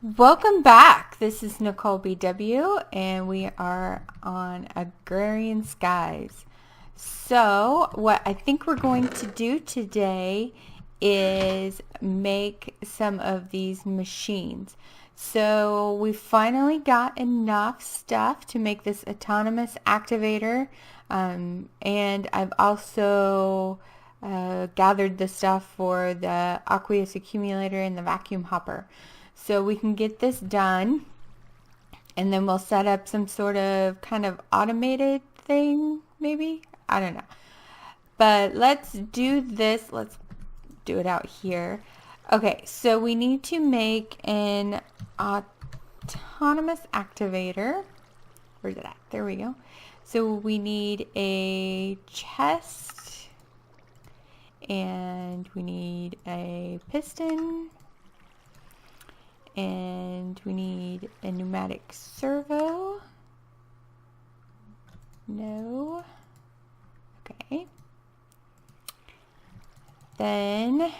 Welcome back. This is Nicolbw, and we are on Agrarian Skies. So, what I think we're going to do today is make some of these machines. So, we finally got enough stuff to make this autonomous activator, and I've also gathered the stuff for the aqueous accumulator and the vacuum hopper. So we can get this done, and then we'll set up some sort of kind of automated thing, maybe? I don't know. But let's do this. Let's do it out here. Okay, so we need to make an autonomous activator. Where's it at? There we go. So we need a chest, and we need a piston, and we need a pneumatic servo. No. Okay. Then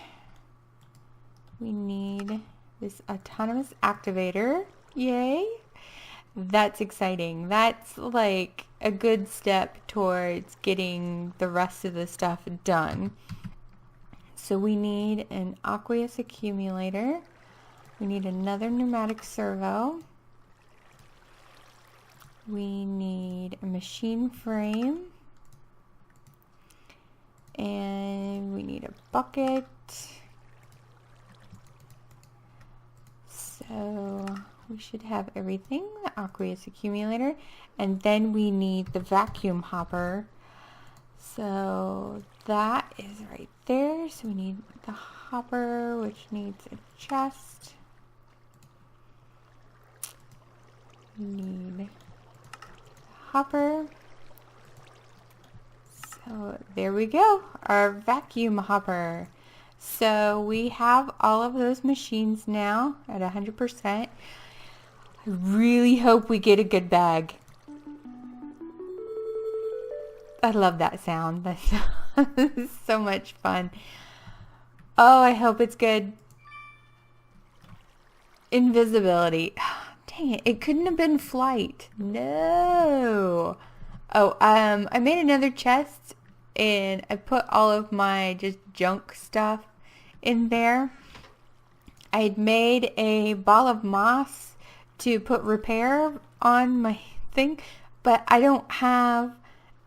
we need this autonomous activator. Yay. That's exciting. That's like a good step towards getting the rest of the stuff done. So we need an aqueous accumulator. We need another pneumatic servo. We need a machine frame. And we need a bucket. So we should have everything, the aqueous accumulator. And then we need the vacuum hopper. So that is right there. So we need the hopper, which needs a chest. Need a hopper. So there we go, our vacuum hopper. So we have all of those machines now at 100%. I really hope we get a good bag. I love that sound. That's so much fun. Oh, I hope it's good. Invisibility. Dang it, it couldn't have been flight. No. Oh, I made another chest, and I put all of my just junk stuff in there. I had made a ball of moss to put repair on my thing, but I don't have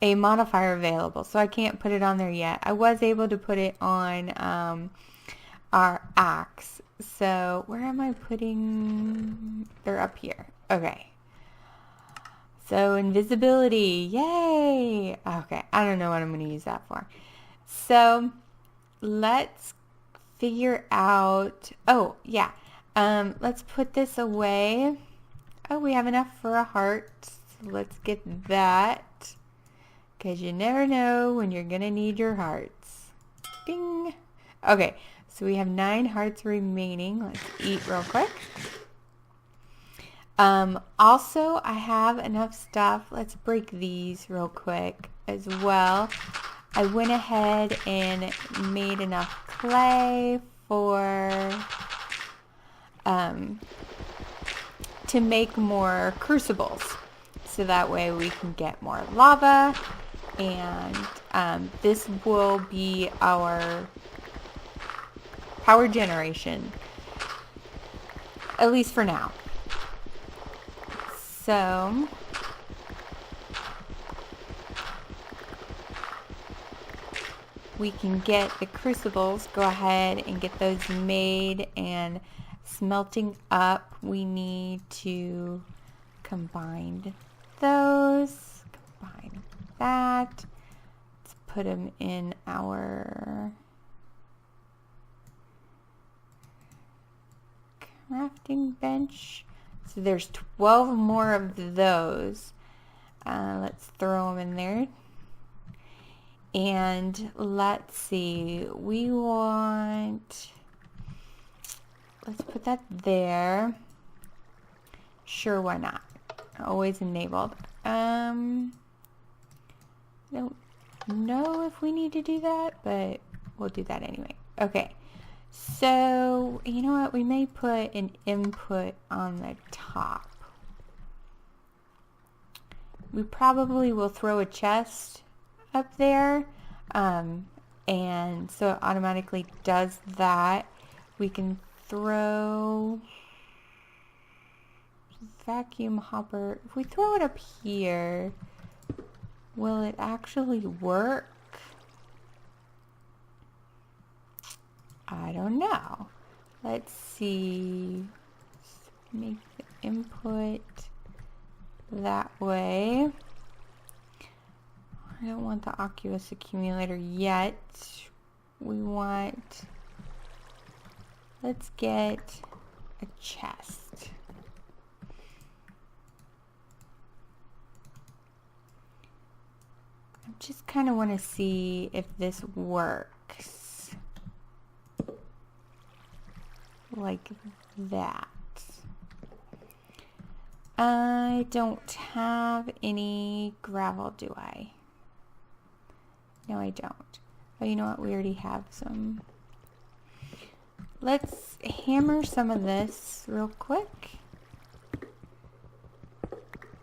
a modifier available, so I can't put it on there yet. I was able to put it on our axe. So where am I putting? They're up here. Okay. So invisibility, yay! Okay, I don't know what I'm going to use that for. So let's figure out, oh yeah, let's put this away. Oh, we have enough for a heart. So let's get that, because you never know when you're going to need your hearts. Bing! Okay, so we have 9 hearts remaining. Let's eat real quick. Also, I have enough stuff. Let's break these real quick as well. I went ahead and made enough clay for to make more crucibles, so that way we can get more lava, and this will be our power generation, at least for now. So we can get the crucibles, go ahead and get those made and smelting up. We need to combine those, combine that. Let's put them in our crafting bench. So there's 12 more of those. Let's throw them in there. And let's see, let's put that there. Sure, why not? Always enabled. I don't know if we need to do that, but we'll do that anyway. Okay, So, you know what? We may put an input on the top. We probably will throw a chest up there. And so it automatically does that. We can throw vacuum hopper. If we throw it up here, will it actually work? I don't know. Let's see. Make the input that way. I don't want the aqueous accumulator yet. We want, let's get a chest. I just kind of want to see if this works. Like that. I don't have any gravel, do I? No, I don't. Oh, you know what? We already have some. Let's hammer some of this real quick.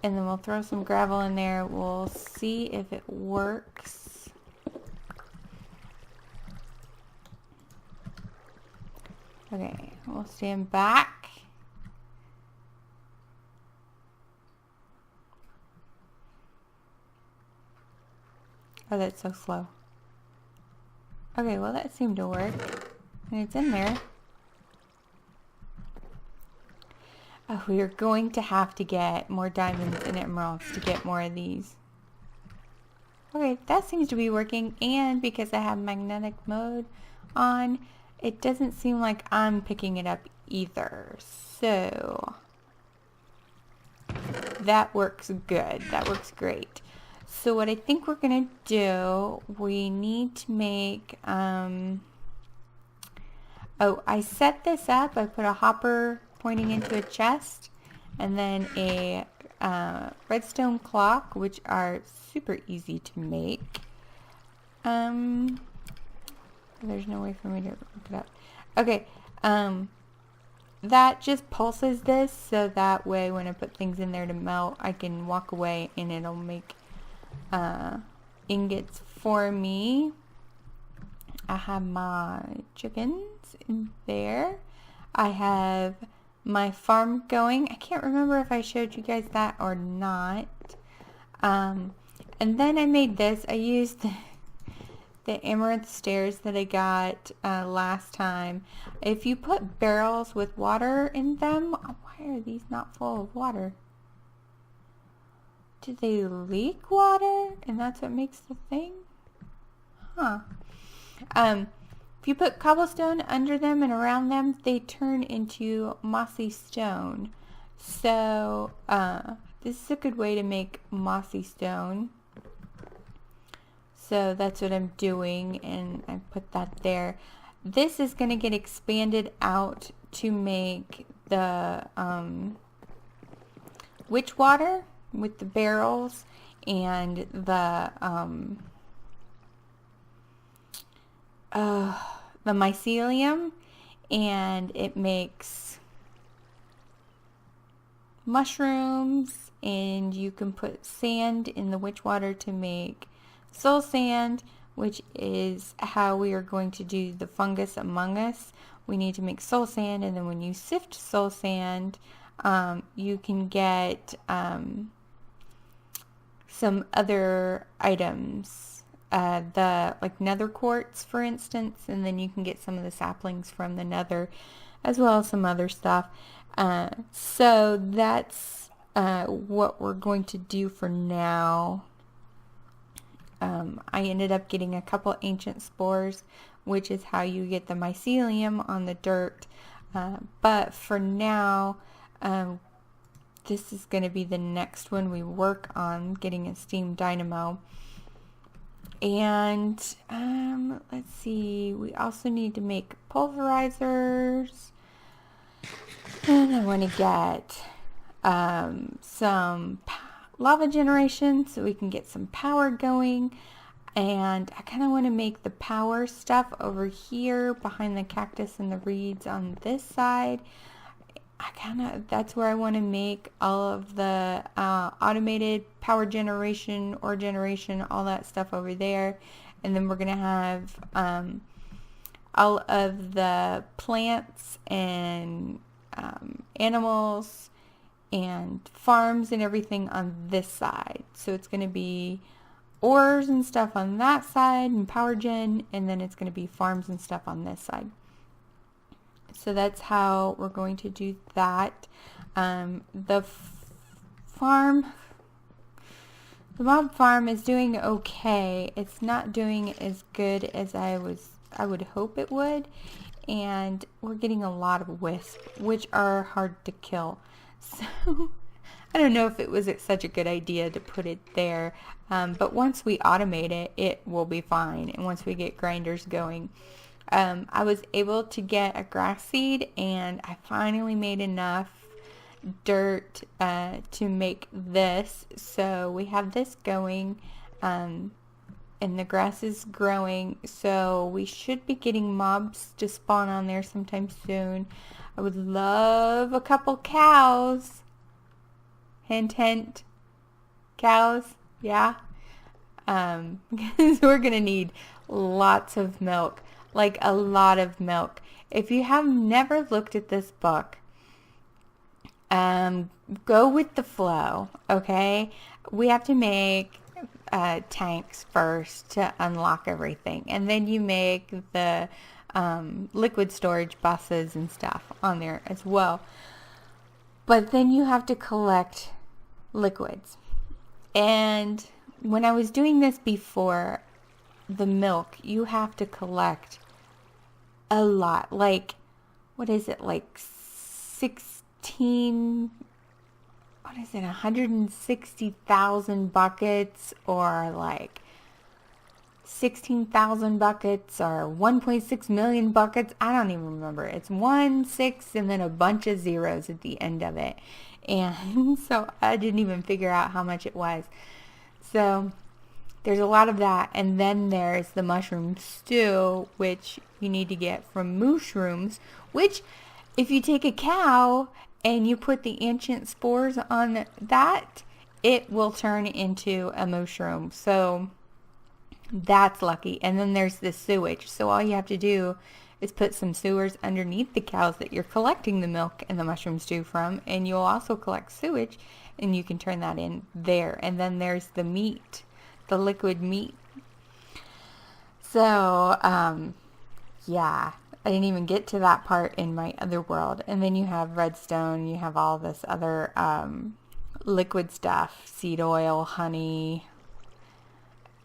And then we'll throw some gravel in there. We'll see if it works. Okay, we'll stand back. Oh, that's so slow. Okay, well that seemed to work. And it's in there. Oh, we are going to have to get more diamonds and emeralds to get more of these. Okay, that seems to be working. And because I have magnetic mode on, it doesn't seem like I'm picking it up either. So that works good. That works great. So what I think we're going to do, we need to make, oh, I set this up. I put a hopper pointing into a chest and then a redstone clock, which are super easy to make. There's no way for me to look it up. Okay, that just pulses this so that way when I put things in there to melt, I can walk away and it'll make ingots for me. I have my chickens in there. I have my farm going. I can't remember if I showed you guys that or not. And then I made this. I used the amaranth stairs that I got last time. If you put barrels with water in them, why are these not full of water? Did they leak water? And that's what makes the thing? Huh. If you put cobblestone under them and around them, they turn into mossy stone. So, this is a good way to make mossy stone. So that's what I'm doing, and I put that there. This is going to get expanded out to make the witch water with the barrels and the mycelium, and it makes mushrooms, and you can put sand in the witch water to make soul sand, which is how we are going to do the fungus among us. We need to make soul sand, and then when you sift soul sand, you can get some other items, the like nether quartz, for instance, and then you can get some of the saplings from the nether, as well as some other stuff. So that's what we're going to do for now. I ended up getting a couple ancient spores, which is how you get the mycelium on the dirt. But for now, this is going to be the next one we work on, getting a steam dynamo. And let's see, we also need to make pulverizers. And I want to get some lava generation so we can get some power going. And I kind of want to make the power stuff over here behind the cactus and the reeds on this side. That's where I want to make all of the automated power generation, ore generation, all that stuff over there. And then we're going to have all of the plants and animals and farms and everything on this side. So it's going to be ores and stuff on that side and power gen, and then it's going to be farms and stuff on this side. So that's how we're going to do that. The mob farm is doing okay. It's not doing as good as I would hope it would, and we're getting a lot of wisps, which are hard to kill. So I don't know if it was such a good idea to put it there, but once we automate it, it will be fine. And once we get grinders going, I was able to get a grass seed, and I finally made enough dirt to make this. So we have this going, and the grass is growing, so we should be getting mobs to spawn on there sometime soon. I would love a couple cows. Hint, hint. Cows, yeah. Because we're gonna need lots of milk, like a lot of milk. If you have never looked at this book, go with the flow, okay? We have to make tanks first to unlock everything, and then you make the liquid storage buses and stuff on there as well. But then you have to collect liquids. And when I was doing this before, the milk, you have to collect a lot. Like, what is it? Like 160,000 buckets, or like 16,000 buckets, or 1.6 million buckets. I don't even remember. It's 1, 6, and then a bunch of zeros at the end of it. And so I didn't even figure out how much it was. So there's a lot of that. And then there's the mushroom stew, which you need to get from mushrooms, which if you take a cow and you put the ancient spores on that, it will turn into a mushroom. So that's lucky. And then there's the sewage. So all you have to do is put some sewers underneath the cows that you're collecting the milk and the mushroom stew from, and you'll also collect sewage, and you can turn that in there. And then there's the meat, the liquid meat. So, yeah, I didn't even get to that part in my other world. And then you have redstone, you have all this other liquid stuff, seed oil, honey,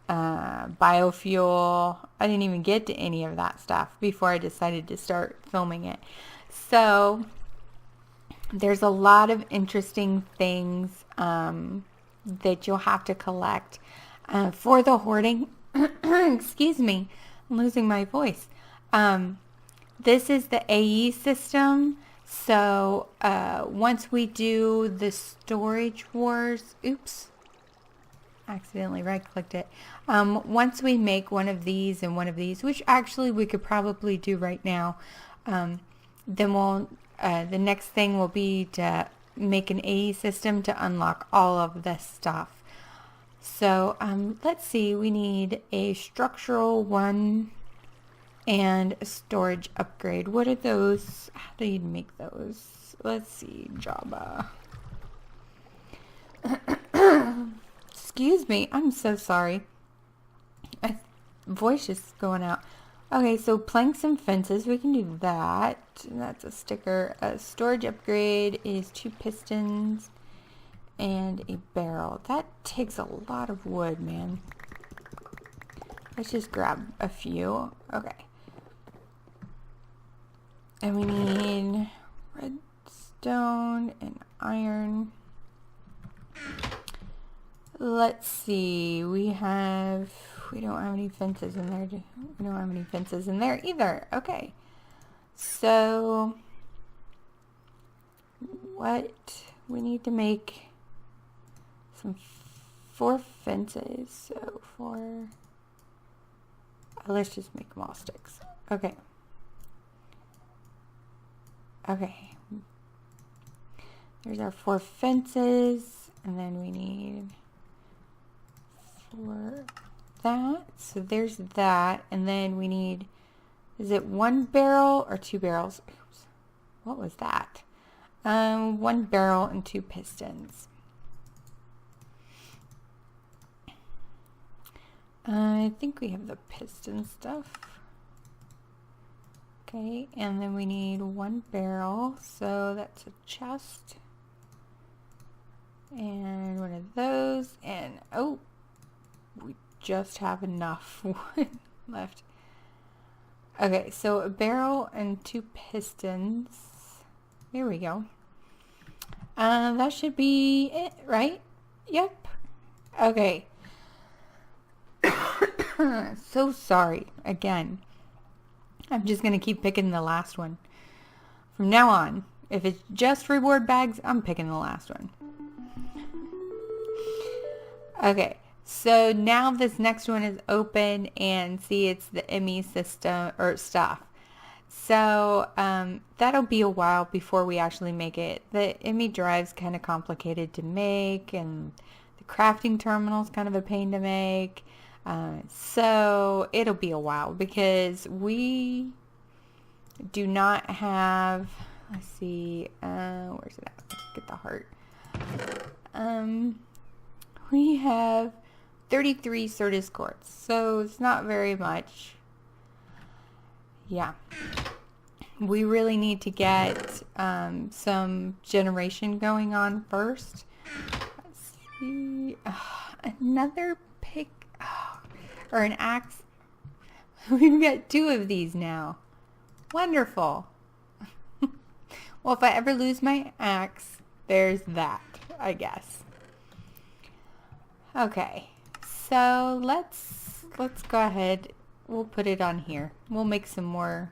biofuel. I didn't even get to any of that stuff before I decided to start filming it. So there's a lot of interesting things that you'll have to collect for the hoarding. Excuse me, I'm losing my voice. This is the AE system. So once we do the storage wars, oops, accidentally right-clicked it. Once we make one of these and one of these, which actually we could probably do right now, then we'll the next thing will be to make an AE system to unlock all of this stuff. So let's see, we need a structural one and a storage upgrade. What are those? How do you make those? Let's see, Java. Excuse me, I'm so sorry. My voice is going out. Okay, so planks and fences, we can do that. That's a sticker. A storage upgrade is 2 pistons and a barrel. That takes a lot of wood, man. Let's just grab a few. Okay. And we need redstone and iron. Let's see, we don't have any fences in there. We don't have any fences in there either. Okay. So, we need to make some 4 fences. So 4, Let's just make them all sticks. Okay. Okay. There's our 4 fences, and then we need 4 that. So there's that, and then we need, is it 1 barrel or 2 barrels? Oops. What was that? 1 barrel and 2 pistons. I think we have the piston stuff. Okay, and then we need 1 barrel, so that's a chest. And one of those, and oh, we just have enough wood left. Okay, so a barrel and 2 pistons. There we go. That should be it, right? Yep. Okay. So sorry again. I'm just gonna keep picking the last one from now on. If it's just reward bags, I'm picking the last one. Okay, so now this next one is open, and see, it's the ME system or stuff. So that'll be a while before we actually make it. The ME drive's kind of complicated to make, and the crafting terminal's kind of a pain to make. So it'll be a while because we do not have, let's see, where's it at? Let's get the heart. We have 33 Certus quartz, so it's not very much. Yeah. We really need to get some generation going on first. Let's see. Another pick, or an axe. We've got 2 of these now. Wonderful. Well, if I ever lose my axe, there's that, I guess. Okay, so let's go ahead. We'll put it on here. We'll make some more.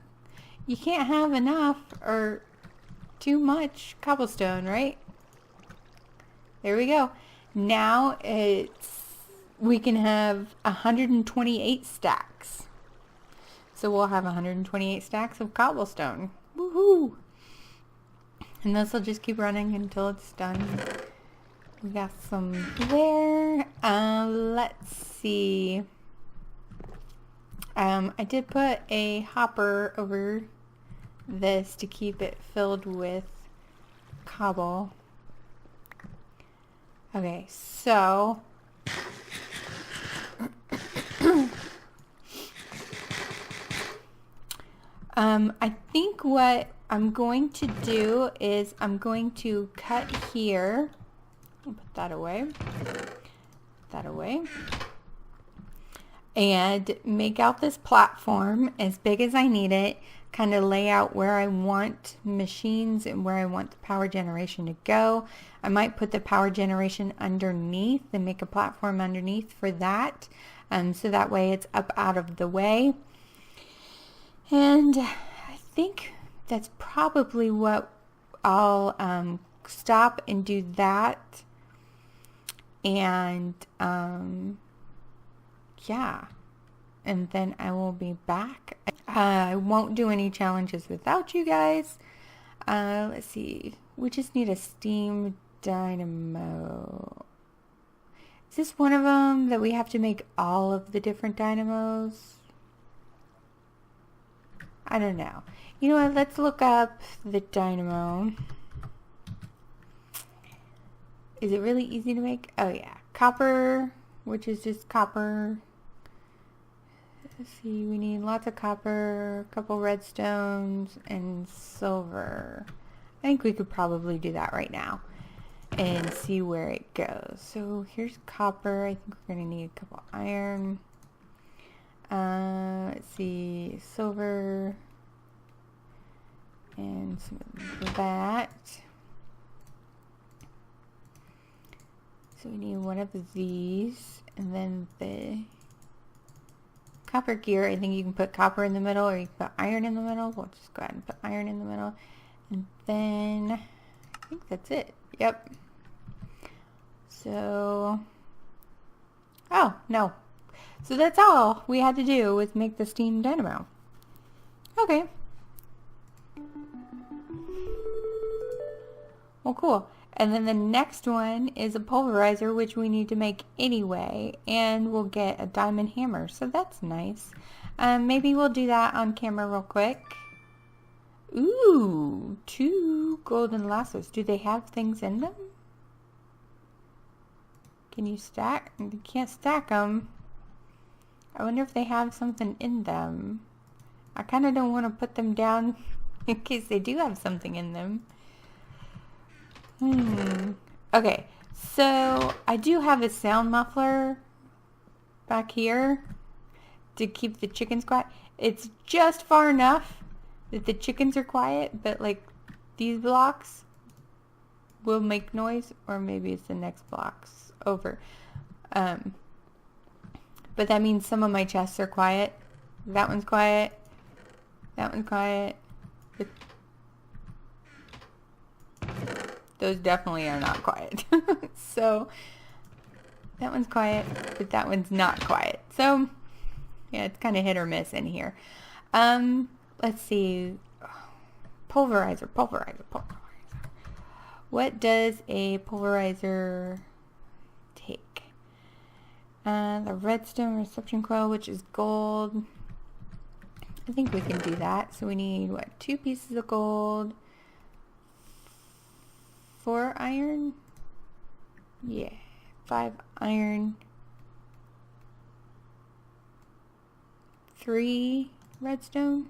You can't have enough or too much cobblestone, right? There we go. Now we can have 128 stacks. So we'll have 128 stacks of cobblestone. Woohoo! And this will just keep running until it's done. We got some there. Let's see. I did put a hopper over this to keep it filled with cobble. Okay, so I think what I'm going to do is I'm going to cut here. I'll put that away. Put that away. And make out this platform as big as I need it. Kind of lay out where I want machines and where I want the power generation to go. I might put the power generation underneath and make a platform underneath for that. So that way it's up out of the way. And I think that's probably what I'll stop and do that. And yeah, and then I will be back. I won't do any challenges without you guys. Let's see, we just need a steam dynamo. Is this one of them that we have to make all of the different dynamos? I don't know. You know what, let's look up the dynamo. Is it really easy to make? Oh yeah, copper, which is just copper. Let's see, we need lots of copper, a couple redstones, and silver. I think we could probably do that right now and see where it goes. So here's copper. I think we're going to need a couple iron. Let's see, silver, and some of that. So we need one of these, and then the copper gear. I think you can put copper in the middle, or you can put iron in the middle. We'll just go ahead and put iron in the middle. And then I think that's it. Yep. So, oh, no. So that's all we had to do was make the steam dynamo. Okay. Well, cool. And then the next one is a pulverizer, which we need to make anyway, and we'll get a diamond hammer, so that's nice. Maybe we'll do that on camera real quick. Ooh, 2 golden lassos. Do they have things in them? Can you stack? You can't stack them. I wonder if they have something in them. I kind of don't want to put them down in case they do have something in them. Okay, so I do have a sound muffler back here to keep the chickens quiet. It's just far enough that the chickens are quiet, but like these blocks will make noise, or maybe it's the next blocks over. But that means some of my chests are quiet. That one's quiet. That one's quiet. Those definitely are not quiet. So that one's quiet, but that one's not quiet. So yeah, it's kind of hit or miss in here. Let's see. Pulverizer. What does a pulverizer take? The redstone reception coil, which is gold. I think we can do that. So we need, what, 2 pieces of gold, 4 iron? Yeah, 5 iron, 3 redstone.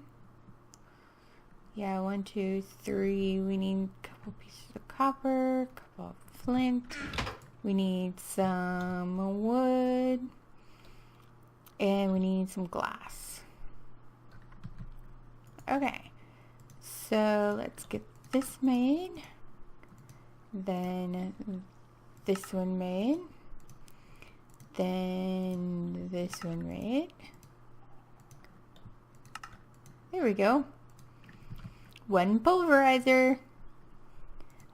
Yeah, 1, 2, 3. We need a couple pieces of copper, a couple of flint. We need some wood, and we need some glass. Okay, so let's get this made. Then this one made. Then this one made. There we go. 1 pulverizer.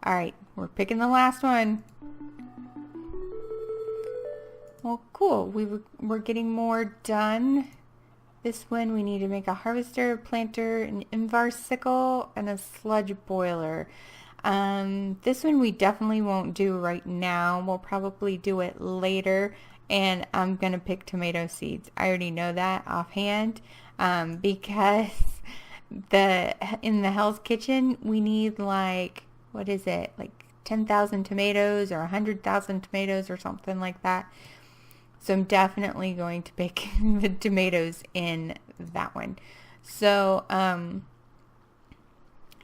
Alright, we're picking the last one. Well, cool. We're getting more done. This one we need to make a harvester, planter, an invar sickle, and a sludge boiler. This one we definitely won't do right now. We'll probably do it later, and I'm gonna pick tomato seeds. I already know that offhand, because in the Hell's Kitchen we need, like, what is it, like 10,000 tomatoes or 100,000 tomatoes or something like that. So I'm definitely going to pick the tomatoes in that one. So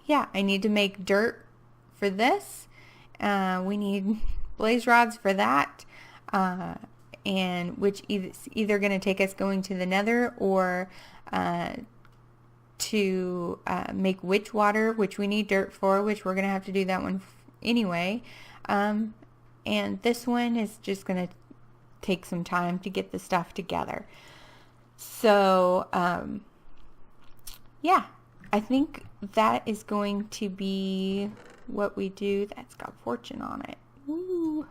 yeah, I need to make dirt for this. We need blaze rods for that, and which is either going to take us going to the nether, or to make witch water, which we need dirt for, which we're going to have to do that one anyway. And this one is just going to take some time to get the stuff together. So yeah, I think that is going to be what we do. That's got fortune on it. Ooh.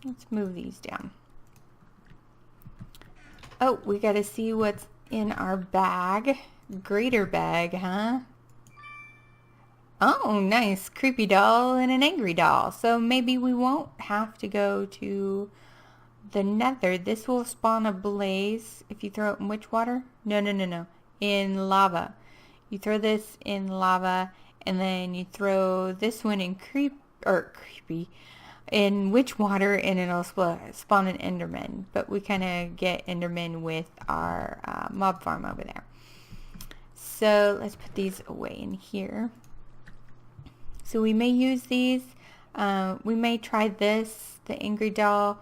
Let's move these down. Oh, we got to see what's in our bag. Greater bag, huh? Oh, nice. Creepy doll and an angry doll. So maybe we won't have to go to the nether. This will spawn a blaze if you throw it in witch water. No. In lava. You throw this in lava, and then you throw this one in creepy in witch water, and it'll spawn an enderman. But we kind of get enderman with our mob farm over there. So let's put these away in here. So we may use these. We may try this, the angry doll,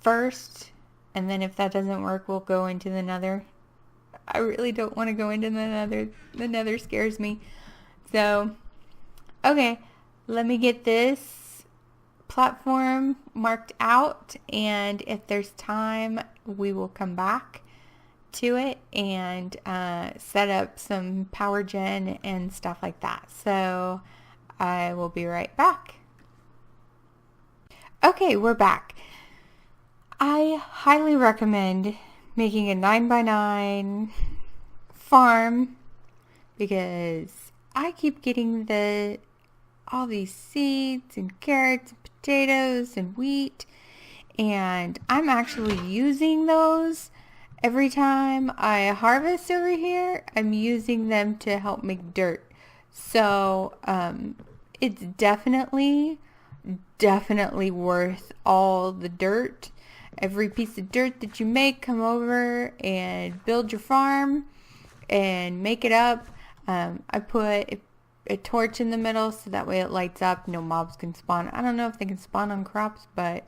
first, and then if that doesn't work, we'll go into the nether. I really don't want to go into the nether. The nether scares me. So, okay, let me get this platform marked out, and if there's time, we will come back to it and set up some power gen and stuff like that. So I will be right back. Okay, we're back. I highly recommend making a 9x9 farm because I keep getting all these seeds and carrots and potatoes and wheat, and I'm actually using those every time I harvest over here. I'm using them to help make dirt. So it's definitely worth all the dirt. Every piece of dirt that you make, come over and build your farm and make it up. I put a torch in the middle so that way it lights up. No mobs can spawn. I don't know if they can spawn on crops, but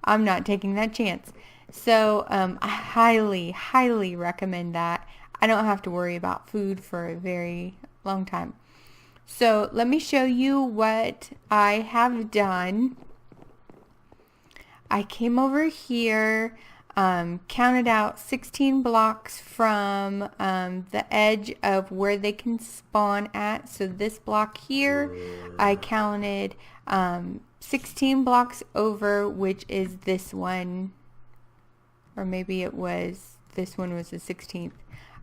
I'm not taking that chance. So I highly recommend that. I don't have to worry about food for a very long time. So let me show you what I have done. I came over here, counted out 16 blocks from the edge of where they can spawn at. So this block here, I counted 16 blocks over, which is this one, or maybe it was, this one was the 16th.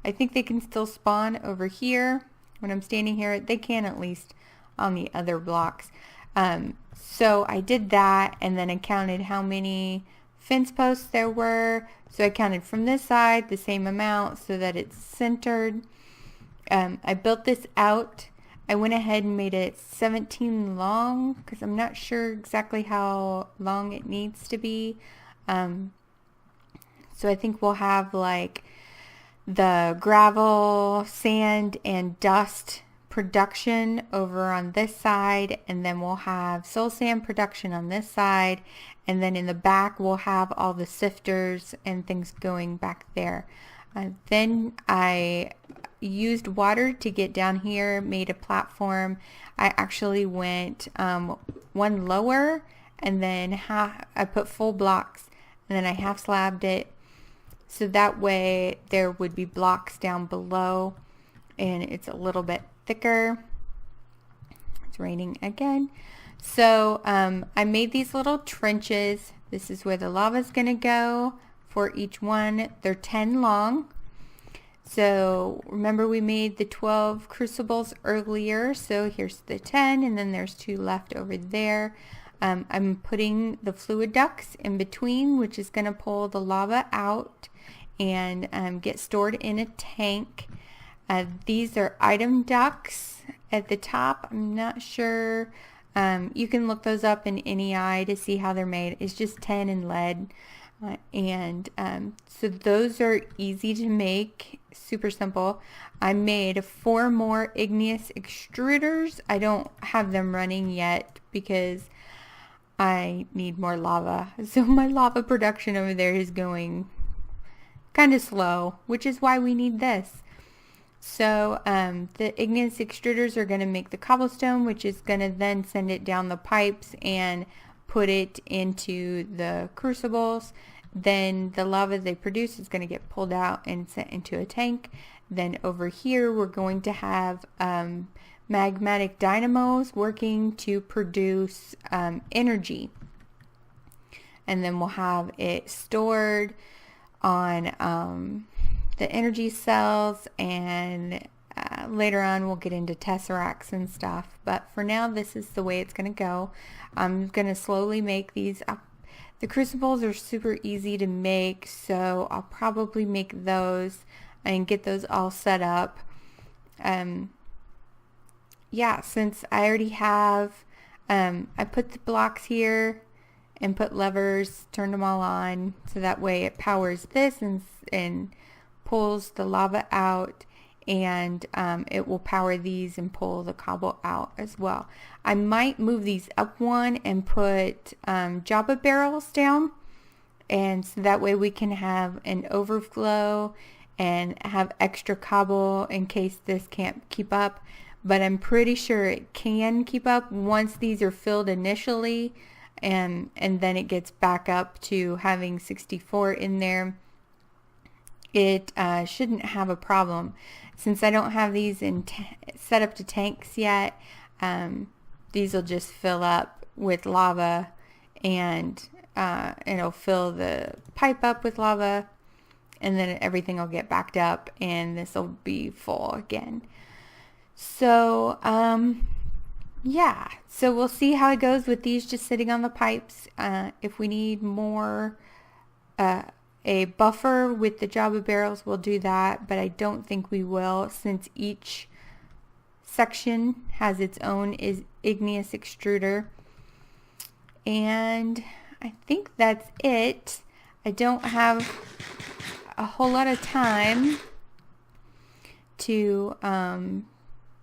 I think they can still spawn over here. When I'm standing here, they can at least on the other blocks. So I did that, and then I counted how many fence posts there were. So I counted from this side the same amount so that it's centered. I built this out. I went ahead and made it 17 long because I'm not sure exactly how long it needs to be. So I think we'll have like the gravel, sand, and dust production over on this side, and then we'll have soil sand production on this side, and then in the back we'll have all the sifters and things going back there. Then I used water to get down here, made a platform. I actually went one lower, and then I put full blocks, and then I half slabbed it. So that way there would be blocks down below, and it's a little bit thicker. It's raining again. So I made these little trenches. This is where the lava is going to go for each one. They're 10 long. So remember we made the 12 crucibles earlier. So here's the 10, and then there's 2 left over there. I'm putting the fluid ducts in between, which is going to pull the lava out and get stored in a tank. These are item ducts at the top. I'm not sure. You can look those up in NEI to see how they're made. It's just tin and lead. So those are easy to make, super simple. I made 4 more igneous extruders. I don't have them running yet because I need more lava. So my lava production over there is going kind of slow, which is why we need this. So the igneous extruders are going to make the cobblestone, which is going to then send it down the pipes and put it into the crucibles. Then the lava they produce is going to get pulled out and sent into a tank. Then over here we're going to have magmatic dynamos working to produce energy. And then we'll have it stored on the energy cells, and later on we'll get into tesseracts and stuff. But for now, this is the way it's going to go. I'm going to slowly make these up. The crucibles are super easy to make, so I'll probably make those and get those all set up. Yeah, since I already have, I put the blocks here and put levers, turned them all on, so that way it powers this and pulls the lava out, and it will power these and pull the cobble out as well. I might move these up one and put Java barrels down, and so that way we can have an overflow and have extra cobble in case this can't keep up. But I'm pretty sure it can keep up once these are filled initially, and then it gets back up to having 64 in there. It shouldn't have a problem. Since I don't have these set up to tanks yet, these will just fill up with lava, and it'll fill the pipe up with lava, and then everything will get backed up, and this will be full again. So, yeah, so we'll see how it goes with these just sitting on the pipes. If we need more, a buffer with the Java barrels, we'll do that, but I don't think we will, since each section has its own igneous extruder. And I think that's it. I don't have a whole lot of time to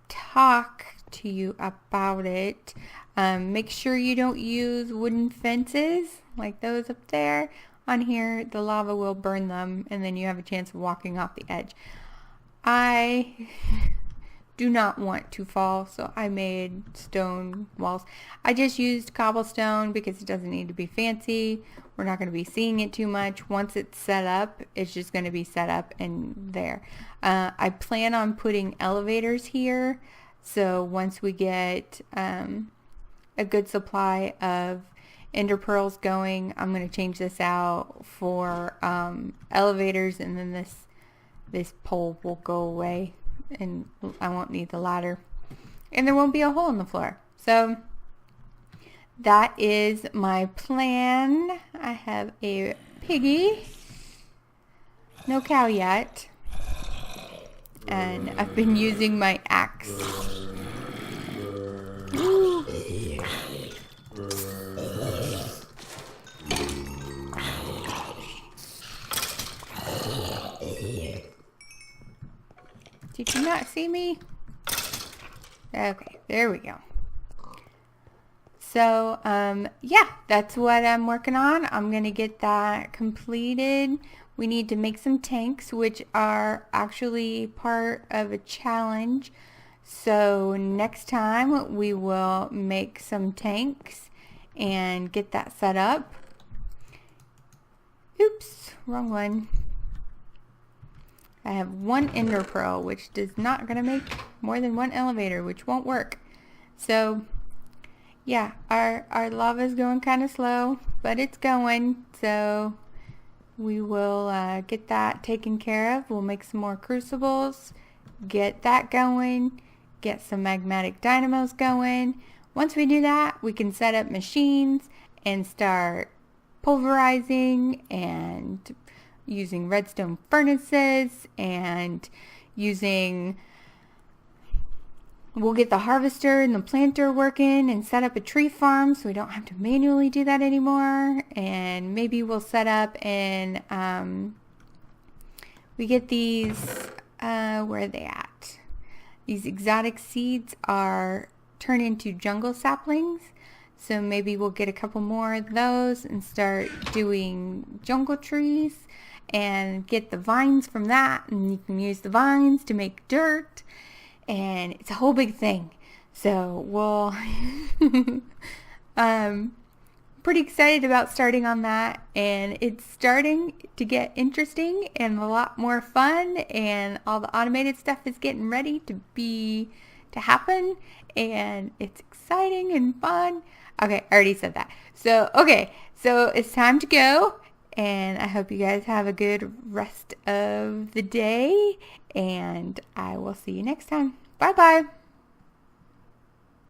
talk to you about it. Make sure you don't use wooden fences like those up there. On here, the lava will burn them, and then you have a chance of walking off the edge. I do not want to fall, so I made stone walls. I just used cobblestone because it doesn't need to be fancy. We're not going to be seeing it too much. Once it's set up, it's just going to be set up and there. I plan on putting elevators here, so once we get a good supply of ender pearls going, I'm going to change this out for elevators, and then this pole will go away, and I won't need the ladder, and there won't be a hole in the floor. So that is my plan. I have a piggy, no cow yet, and I've been using my axe. Ooh. Did you not see me? Okay, there we go. So, yeah, that's what I'm working on. I'm going to get that completed. We need to make some tanks, which are actually part of a challenge. So next time we will make some tanks and get that set up. Oops, wrong one. I have one ender pearl, which is not going to make more than one elevator, which won't work. So, yeah, our lava is going kind of slow, but it's going. So, we will get that taken care of. We'll make some more crucibles, get that going, get some magmatic dynamos going. Once we do that, we can set up machines and start pulverizing and using redstone furnaces and we'll get the harvester and the planter working and set up a tree farm so we don't have to manually do that anymore. And maybe we'll set up we get these, where are they at? These exotic seeds are turned into jungle saplings. So maybe we'll get a couple more of those and start doing jungle trees and get the vines from that, and you can use the vines to make dirt, and it's a whole big thing. So we'll pretty excited about starting on that, and it's starting to get interesting and a lot more fun, and all the automated stuff is getting ready to happen, and it's exciting and fun. Okay, I already said that. So it's time to go. And I hope you guys have a good rest of the day, and I will see you next time. Bye-bye.